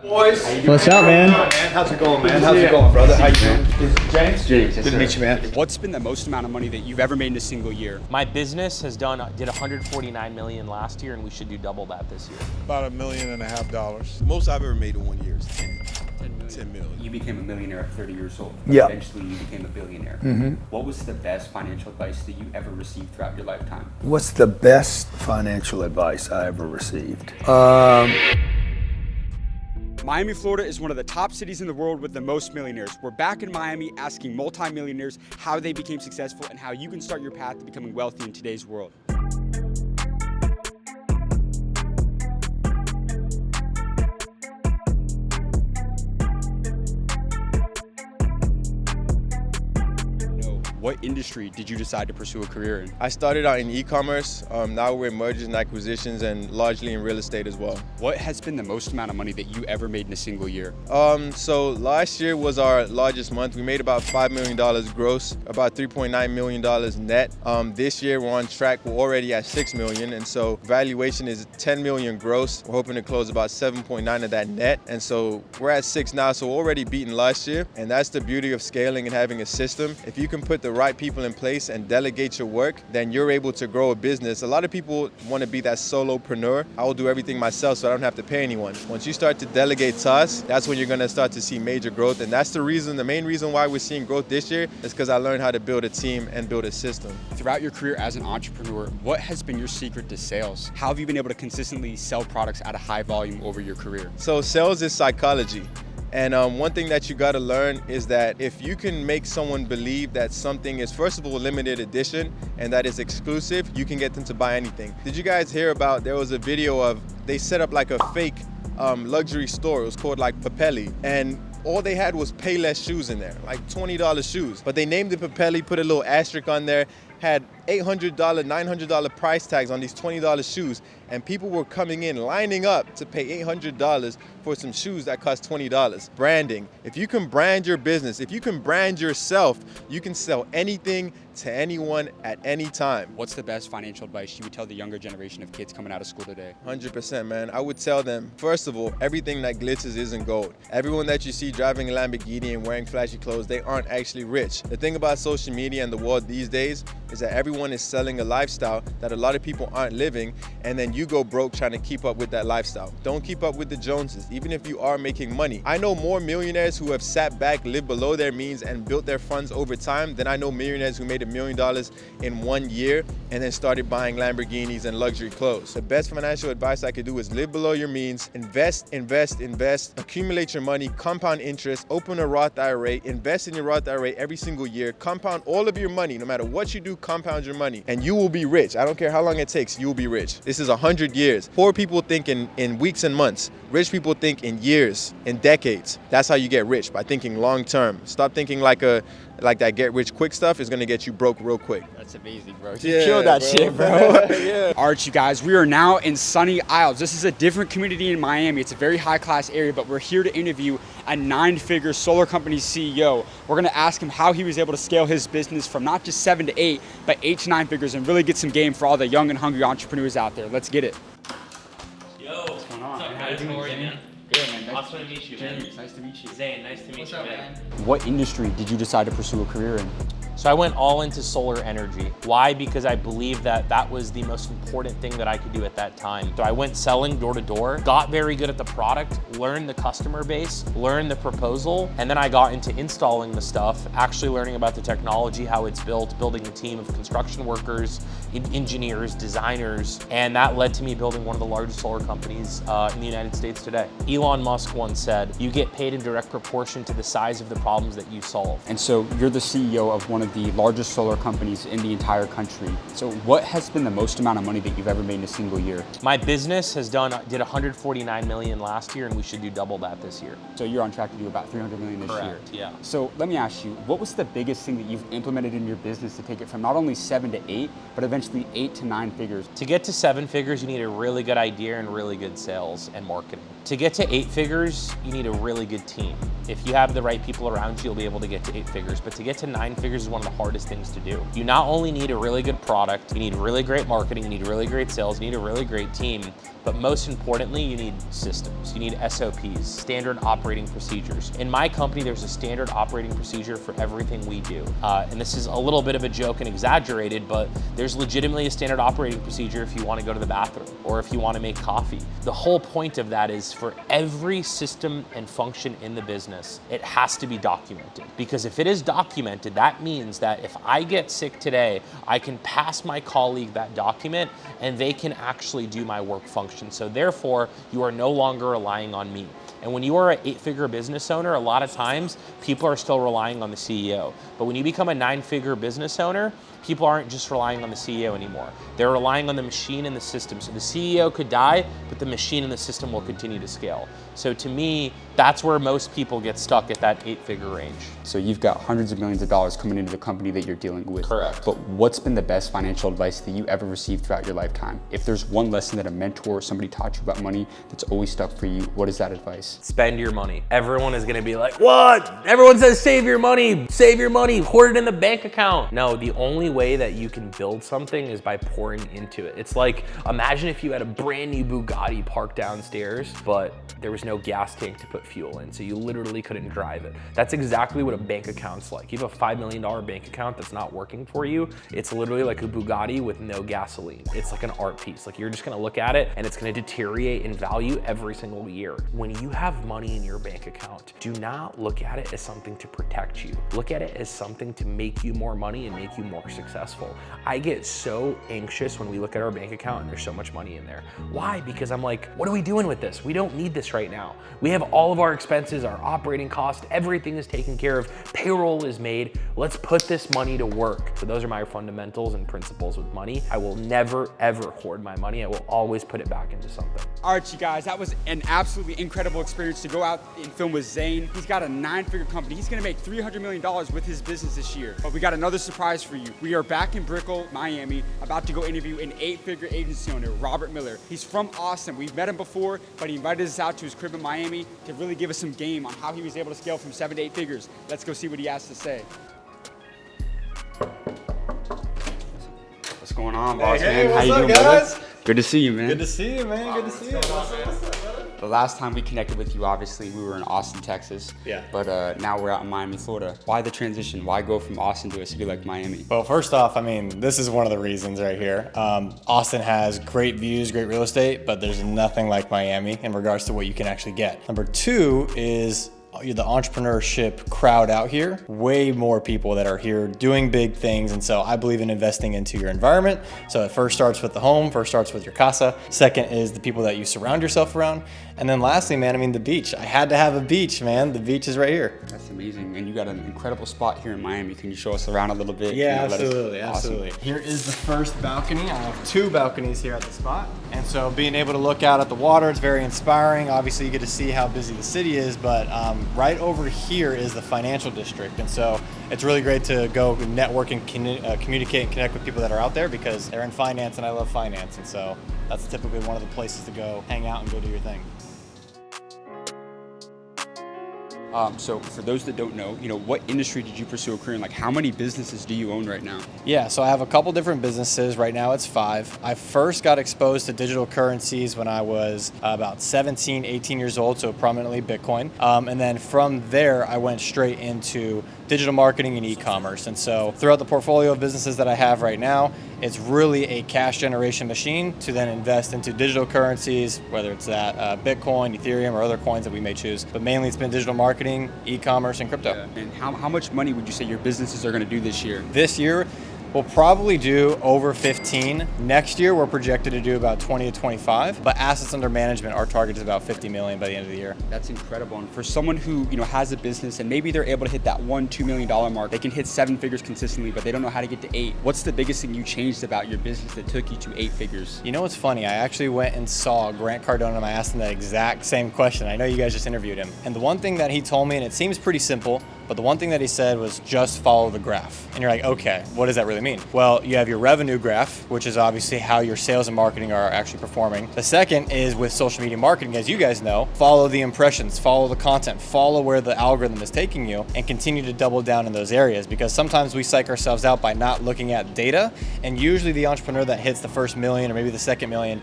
Boys, What's up, man? how's it going, man? How's it going, brother? How you doing? This is James. Good to meet you, man. What's been the most amount of money that you've ever made in a single year? My business did 149 million last year, and we should do double that this year. About $1.5 million. Most I've ever made in 1 year is 10 million. You became a millionaire at 30 years old. Yeah. Eventually, you became a billionaire. What was the best financial advice that you ever received throughout your lifetime? What's the best financial advice I ever received? Miami, Florida is one of the top cities in the world with the most millionaires. We're back in Miami asking multi-millionaires how they became successful and how you can start your path to becoming wealthy in today's world. What industry did you decide to pursue a career in? I started out in e-commerce. Now we're in mergers and acquisitions and largely in real estate as well. What has been the most amount of money that you ever made in a single year? So last year was our largest month. We made about $5 million gross, about $3.9 million net. This year we're on track. We're already at $6 million, and so valuation is $10 million gross. We're hoping to close about 7.9 of that net, and so we're at 6 now. So we're already beaten last year, and that's the beauty of scaling and having a system. If you can put the right people in place and delegate your work, then you're able to grow a business. A lot of people want to be that solopreneur. I will do everything myself so I don't have to pay anyone. Once you start to delegate tasks, that's when you're going to start to see major growth. And that's the main reason why we're seeing growth this year is because I learned how to build a team and build a system. Throughout your career as an entrepreneur, what has been your secret to sales? How have you been able to consistently sell products at a high volume over your career? So sales is psychology. And one thing that you got to learn is that if you can make someone believe that something is, first of all, limited edition and that it's exclusive, you can get them to buy anything. Did you guys hear about, there was a video of, they set up like a fake luxury store. It was called like Papelli. And all they had was Payless shoes in there, like $20 shoes. But they named it Papelli, put a little asterisk on there, had $800, $900 price tags on these $20 shoes, and people were coming in, lining up to pay $800 for some shoes that cost $20. Branding. If you can brand your business, if you can brand yourself, you can sell anything to anyone at any time. What's the best financial advice you would tell the younger generation of kids coming out of school today? 100%, man. I would tell them, first of all, everything that glitters isn't gold. Everyone that you see driving a Lamborghini and wearing flashy clothes, they aren't actually rich. The thing about social media and the world these days is that everyone is selling a lifestyle that a lot of people aren't living, and then you go broke trying to keep up with that lifestyle. Don't keep up with the Joneses, even if you are making money. I know more millionaires who have sat back, lived below their means, and built their funds over time than I know millionaires who made $1 million in 1 year and then started buying Lamborghinis and luxury clothes. The best financial advice I could do is live below your means, invest, accumulate your money, compound interest, open a Roth IRA, invest in your Roth IRA every single year, compound all of your money. No matter what you do, compound your money, and you will be rich. I don't care how long it takes, you will be rich. This is 100 years. Poor people think in weeks and months. Rich people think in years, in decades. That's how you get rich, by thinking long term. Stop thinking like that get rich quick stuff is gonna get you broke real quick. That's amazing, bro. Yeah, Kill that shit, bro. Yeah. All right, you guys, we are now in Sunny Isles. This is a different community in Miami. It's a very high-class area, but we're here to interview a 9-figure solar company CEO. We're gonna ask him how he was able to scale his business from not just 7 to 8, but 8 to 9 figures, and really get some game for all the young and hungry entrepreneurs out there. Let's get it. Yo, What's going on? What's up, How you guys? doing, How are you, Jimmy? man? Good, man. Awesome to meet you, man. James, nice to meet you. Zane, nice to meet you, man. What industry did you decide to pursue a career in? So I went all into solar energy. Why? Because I believed that that was the most important thing that I could do at that time. So I went selling door to door, got very good at the product, learned the customer base, learned the proposal, and then I got into installing the stuff, actually learning about the technology, how it's built, building a team of construction workers, engineers, designers, and that led to me building one of the largest solar companies in the United States today. Elon Musk once said, you get paid in direct proportion to the size of the problems that you solve. And so you're the CEO of one of the largest solar companies in the entire country. So what has been the most amount of money that you've ever made in a single year? My business did 149 million last year, and we should do double that this year. So you're on track to do about 300 million this year. Correct, yeah. So let me ask you, what was the biggest thing that you've implemented in your business to take it from not only 7 to 8, but eventually 8 to 9 figures? To get to 7 figures, you need a really good idea and really good sales and marketing. To get to 8 figures, you need a really good team. If you have the right people around you, you'll be able to get to 8 figures. But to get to 9 figures is one of the hardest things to do. You not only need a really good product, you need really great marketing, you need really great sales, you need a really great team, but most importantly, you need systems. You need SOPs, standard operating procedures. In my company, there's a standard operating procedure for everything we do. And this is a little bit of a joke and exaggerated, but there's legitimately a standard operating procedure if you want to go to the bathroom or if you want to make coffee. The whole point of that is for every system and function in the business, it has to be documented. Because if it is documented, that means that if I get sick today, I can pass my colleague that document and they can actually do my work function. So therefore, you are no longer relying on me. And when you are an 8-figure business owner, a lot of times people are still relying on the CEO. But when you become a 9-figure business owner, people aren't just relying on the CEO anymore. They're relying on the machine and the system. So the CEO could die, but the machine and the system will continue to scale. So to me, that's where most people get stuck at that 8-figure range. So you've got hundreds of millions of dollars coming into the company that you're dealing with. Correct. But what's been the best financial advice that you ever received throughout your lifetime? If there's one lesson that a mentor or somebody taught you about money that's always stuck for you, what is that advice? Spend your money. Everyone is gonna be like, what? Everyone says save your money, hoard it in the bank account. No, the only way that you can build something is by pouring into it. It's like, imagine if you had a brand new Bugatti parked downstairs, but there was no gas tank to put fuel in, so you literally couldn't drive it. That's exactly what a bank account's like. You have a $5 million bank account that's not working for you. It's literally like a Bugatti with no gasoline. It's like an art piece. Like, you're just gonna look at it and it's gonna deteriorate in value every single year. When you have money in your bank account, do not look at it as something to protect you. Look at it as something to make you more money and make you more successful. I get so anxious when we look at our bank account and there's so much money in there. Why? Because I'm like, what are we doing with this? We don't need this right now. We have all of our expenses, our operating costs, everything is taken care of, payroll is made. Let's put this money to work. So those are my fundamentals and principles with money. I will never, ever hoard my money. I will always put it back into something. All right, you guys, that was an absolutely incredible experience to go out and film with Zane. He's got a 9-figure company. He's gonna make $300 million with his business this year. But we got another surprise for you. We are back in Brickell, Miami, about to go interview an 8-figure agency owner, Robert Miller. He's from Austin. We've met him before, but he invited us out to his crib in Miami to really give us some game on how he was able to scale from 7 to 8 figures. Let's go see what he has to say. What's going on, boss man? How you doing, guys? brother? Good to see you, man. Good to see you, man. Good to see you. The last time we connected with you, obviously, we were in Austin, Texas. Yeah. But now we're out in Miami, Florida. Why the transition? Why go from Austin to a city like Miami? Well, first off, I mean, this is one of the reasons right here. Austin has great views, great real estate, but there's nothing like Miami in regards to what you can actually get. Number two is the entrepreneurship crowd out here, way more people that are here doing big things. And so I believe in investing into your environment. So it first starts with the home, first starts with your casa. Second is the people that you surround yourself around. And then lastly, man, I mean, the beach. I had to have a beach, man. The beach is right here. That's amazing. And you got an incredible spot here in Miami. Can you show us around a little bit? Yeah, Can you let us- absolutely, absolutely. Awesome. Here is the first balcony. I have 2 balconies here at the spot. And so being able to look out at the water, it's very inspiring. Obviously, you get to see how busy the city is, but right over here is the financial district. And so it's really great to go network and communicate and connect with people that are out there because they're in finance and I love finance. And so that's typically one of the places to go hang out and go do your thing. So for those that don't know, what industry did you pursue a career in? Like, how many businesses do you own right now? Yeah, so I have a couple different businesses. Right now it's 5. I first got exposed to digital currencies when I was about 17, 18 years old, so prominently Bitcoin. And then from there, I went straight into digital marketing and e-commerce. And so throughout the portfolio of businesses that I have right now, it's really a cash generation machine to then invest into digital currencies, whether it's that Bitcoin, Ethereum, or other coins that we may choose. But mainly it's been digital marketing, e-commerce, and crypto. Yeah. And how much money would you say your businesses are going to do this year? This year, we'll probably do over 15. Next year, we're projected to do about 20 to 25. But assets under management, our target is about 50 million by the end of the year. That's incredible. And for someone who has a business and maybe they're able to hit that $1-2 million mark, they can hit 7 figures consistently, but they don't know how to get to 8. What's the biggest thing you changed about your business that took you to 8 figures? You know what's funny? I actually went and saw Grant Cardone and I asked him that exact same question. I know you guys just interviewed him. And the one thing that he told me, and it seems pretty simple, but the one thing that he said was just follow the graph. And you're like, okay, what does that really really mean? Well, you have your revenue graph, which is obviously how your sales and marketing are actually performing. The second is with social media marketing, as you guys know, follow the impressions, follow the content, follow where the algorithm is taking you, and continue to double down in those areas, because sometimes we psych ourselves out by not looking at data. And usually the entrepreneur that hits the first million or maybe the second million,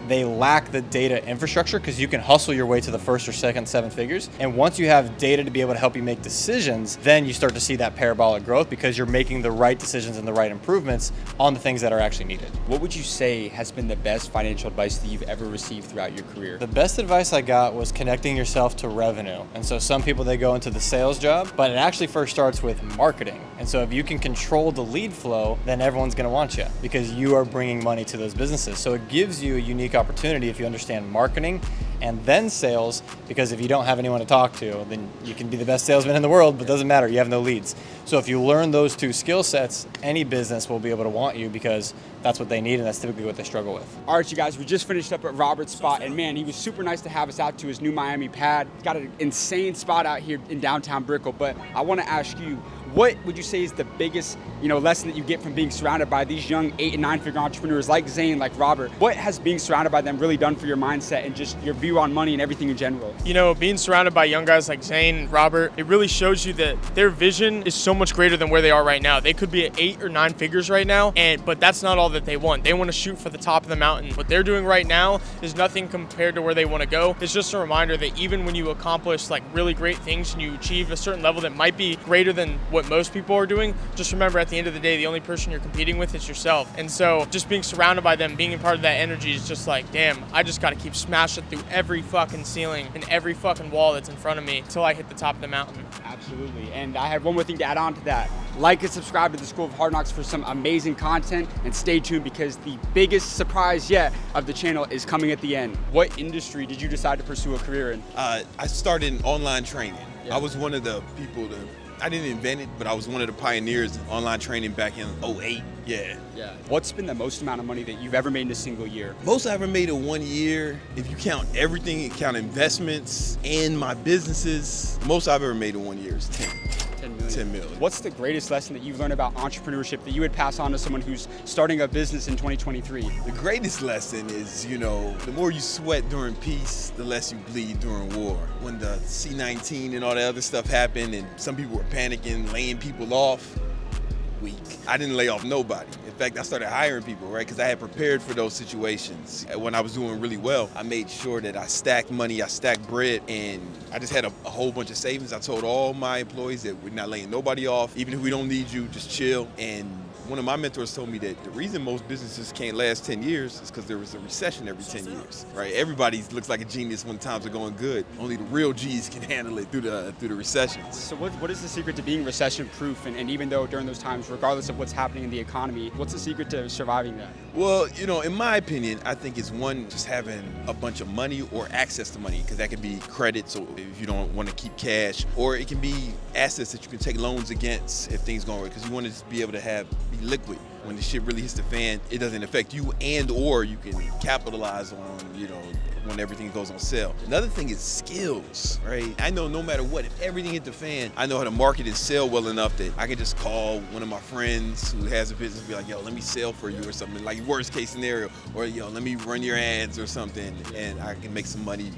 they lack the data infrastructure, because you can hustle your way to the first or second 7 figures. And once you have data to be able to help you make decisions, then you start to see that parabolic growth, because you're making the right decisions and the right improvements on the things that are actually needed. What would you say has been the best financial advice that you've ever received throughout your career? The best advice I got was connecting yourself to revenue. And so some people, they go into the sales job, but it actually first starts with marketing. And so if you can control the lead flow, then everyone's going to want you, because you are bringing money to those businesses. So it gives you a unique opportunity if you understand marketing and then sales, because if you don't have anyone to talk to, then you can be the best salesman in the world, but it doesn't matter, you have no leads. So if you learn those 2 skill sets, any business will be able to want you, because that's what they need, and that's typically what they struggle with. All right, you guys, we just finished up at Robert's spot, and man, he was super nice to have us out to his new Miami pad. He's got an insane spot out here in downtown Brickell, but I want to ask you, what would you say is the biggest, lesson that you get from being surrounded by these young 8 and 9-figure entrepreneurs like Zane, like Robert? What has being surrounded by them really done for your mindset and just your view on money and everything in general? Being surrounded by young guys like Zane and Robert, it really shows you that their vision is so much greater than where they are right now. They could be at 8 or 9 figures right now, but that's not all that they want. They want to shoot for the top of the mountain. What they're doing right now is nothing compared to where they want to go. It's just a reminder that even when you accomplish like really great things and you achieve a certain level that might be greater than what most people are doing, just remember at the end of the day, the only person you're competing with is yourself. And so just being surrounded by them, being a part of that energy is just like, damn, I just got to keep smashing through every fucking ceiling and every fucking wall that's in front of me until I hit the top of the mountain. Absolutely. And I have one more thing to add on to that. Like and subscribe to the School of Hard Knocks for some amazing content, and stay tuned, because the biggest surprise yet of the channel is coming at the end. What industry did you decide to pursue a career in? I started in online training. Yeah. I was one of the people I didn't invent it, but I was one of the pioneers in online training back in 2008. Yeah. What's been the most amount of money that you've ever made in a single year? Most I ever made in 1 year, if you count everything, you count investments and my businesses, most I've ever made in 1 year is 10 million. What's the greatest lesson that you've learned about entrepreneurship that you would pass on to someone who's starting a business in 2023? The greatest lesson is, the more you sweat during peace, the less you bleed during war. When the C-19 and all that other stuff happened and some people were panicking, laying people off, weak. I didn't lay off nobody. In fact, I started hiring people, right? Because I had prepared for those situations. When I was doing really well, I made sure that I stacked money, I stacked bread, and I just had a whole bunch of savings. I told all my employees that we're not laying nobody off. Even if we don't need you, just chill. And one of my mentors told me that the reason most businesses can't last 10 years is because there was a recession every 10 years, right? Everybody looks like a genius when times are going good. Only the real G's can handle it through the recessions. So what is the secret to being recession-proof? And even though during those times, regardless of what's happening in the economy, what's the secret to surviving that? Well, in my opinion, I think it's one, just having a bunch of money or access to money, because that can be credit, so if you don't want to keep cash, or it can be assets that you can take loans against if things go wrong, because you want to just be able to be liquid. When the shit really hits the fan, it doesn't affect you, or you can capitalize on, when everything goes on sale. Another thing is skills, right? I know no matter what, if everything hit the fan, I know how to market and sell well enough that I can just call one of my friends who has a business and be like, yo, let me sell for you or something, like worst case scenario, or let me run your ads or something, and I can make some money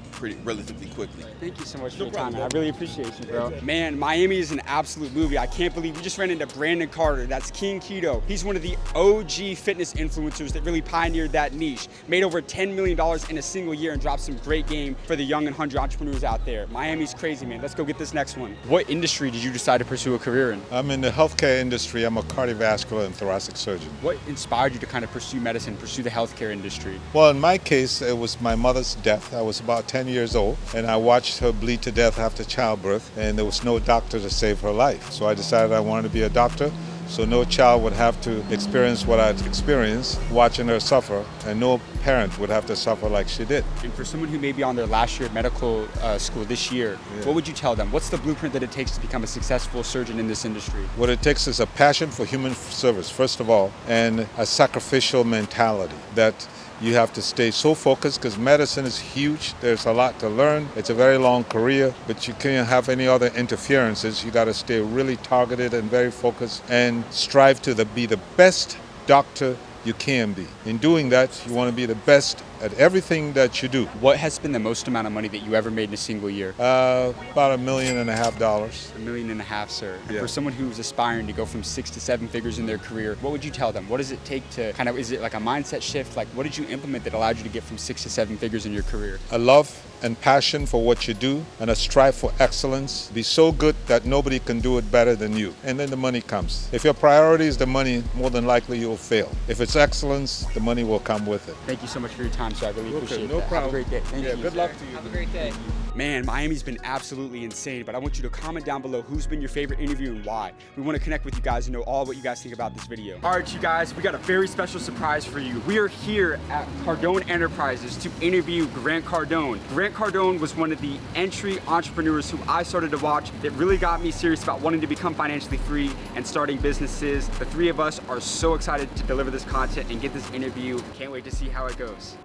relatively quickly. Thank you so much for your time, man. I really appreciate you, bro. Man, Miami is an absolute movie. I can't believe we just ran into Brandon Carter. That's King Keto. He's one of the OG fitness influencers that really pioneered that niche, made over $10 million in a single year, and dropped some great game for the young and hungry entrepreneurs out there. Miami's crazy, man. Let's go get this next one. What industry did you decide to pursue a career in? I'm in the healthcare industry. I'm a cardiovascular and thoracic surgeon. What inspired you to kind of pursue medicine, pursue the healthcare industry? Well, in my case, it was my mother's death. I was about 10 years old, and I watched her bleed to death after childbirth, and there was no doctor to save her life. So I decided I wanted to be a doctor, so no child would have to experience what I'd experienced watching her suffer, and no parent would have to suffer like she did. And for someone who may be on their last year of medical school this year, what would you tell them? What's the blueprint that it takes to become a successful surgeon in this industry? What it takes is a passion for human service, first of all, and a sacrificial mentality that You have to stay so focused because medicine is huge. There's a lot to learn. It's a very long career, but you can't have any other interferences. You got to stay really targeted and very focused and strive to be the best doctor you can be. In doing that, you want to be the best at everything that you do. What has been the most amount of money that you ever made in a single year? About $1.5 million. $1.5 million, sir. Yeah. For someone who's aspiring to go from 6 to 7 figures in their career, what would you tell them? What does it take to kind of, is it like a mindset shift? Like, what did you implement that allowed you to get from 6 to 7 figures in your career? A love and passion for what you do and a strive for excellence. Be so good that nobody can do it better than you. And then the money comes. If your priority is the money, more than likely you'll fail. If it's excellence, the money will come with it. Thank you so much for your time, sir. I really appreciate no that. problem. Have a great day. Thank you. Good luck to you. Have a great day. Man, Miami's been absolutely insane, but I want you to comment down below who's been your favorite interview and why. We want to connect with you guys and know all what you guys think about this video. All right, you guys, we got a very special surprise for you. We are here at Cardone Enterprises to interview Grant Cardone. Grant Cardone was one of the entry entrepreneurs who I started to watch that really got me serious about wanting to become financially free and starting businesses. The three of us are so excited to deliver this content and get this interview. Can't wait to see how it goes.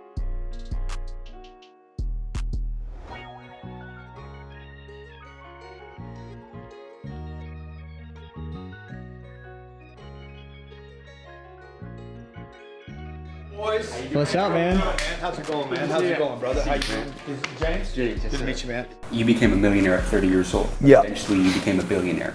What's up, man? How's it going, man? How's it going, brother? How you doing? James? James, Good to meet you, man. You became a millionaire at 30 years old. Yeah. Eventually, you became a billionaire.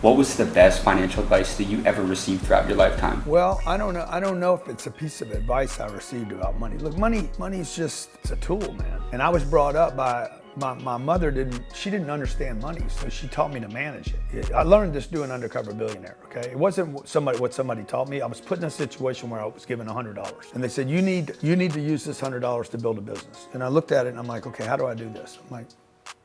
What was the best financial advice that you ever received throughout your lifetime? Well, I don't know. I don't know if it's a piece of advice I received about money. Look, money's just, it's a tool, man. And I was brought up by my mother didn't understand money, so she taught me to manage it. I learned this doing Undercover Billionaire, okay? It wasn't what somebody taught me. I was put in a situation where I was given $100. And they said, you need to use this $100 to build a business. And I looked at it and I'm like, okay, how do I do this? I'm like,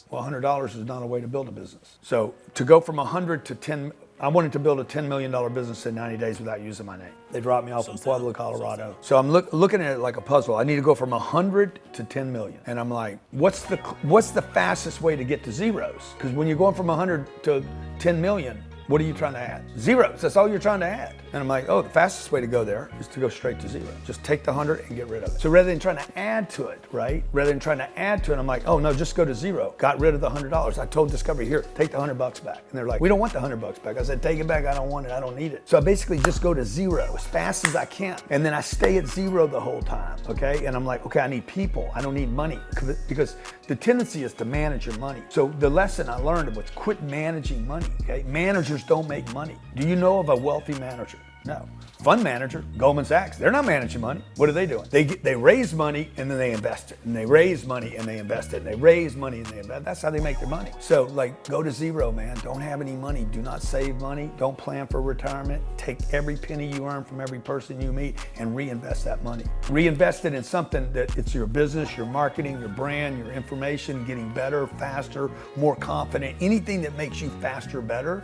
well, $100 is not a way to build a business. So to go from 100 to 10, I wanted to build a $10 million business in 90 days without using my name. They dropped me off in Pueblo, Colorado. So I'm looking at it like a puzzle. I need to go from 100 to 10 million. And I'm like, what's the fastest way to get to zeros? Because when you're going from 100 to 10 million, what are you trying to add? Zeros, that's all you're trying to add. And I'm like, oh, the fastest way to go there is to go straight to zero. Just take the 100 and get rid of it. So rather than trying to add to it, right? Rather than trying to add to it, I'm like, oh no, just go to zero. Got rid of the $100. I told Discovery, here, take the $100 back. And they're like, we don't want the $100 back. I said, take it back, I don't want it, I don't need it. So I basically just go to zero as fast as I can. And then I stay at zero the whole time, okay? And I'm like, okay, I need people, I don't need money. Because the tendency is to manage your money. So the lesson I learned was quit managing money, okay? Managers don't make money. Do you know of a wealthy manager? No. Fund manager, Goldman Sachs, they're not managing money. What are they doing? They raise money and then they invest it. And they raise money and they invest it. And they raise money and they invest. That's how they make their money. So like, go to zero, man. Don't have any money. Do not save money. Don't plan for retirement. Take every penny you earn from every person you meet and reinvest that money. Reinvest it in something that it's your business, your marketing, your brand, your information, getting better, faster, more confident, anything that makes you faster, better.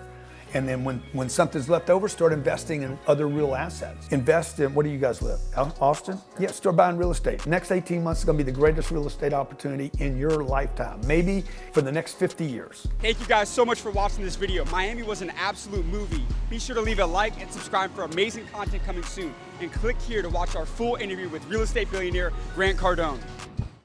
And then when something's left over, start investing in other real assets. Invest in, where do you guys live? Austin? Yeah, start buying real estate. Next 18 months is gonna be the greatest real estate opportunity in your lifetime, maybe for the next 50 years. Thank you guys so much for watching this video. Miami was an absolute movie. Be sure to leave a like and subscribe for amazing content coming soon. And click here to watch our full interview with real estate billionaire Grant Cardone.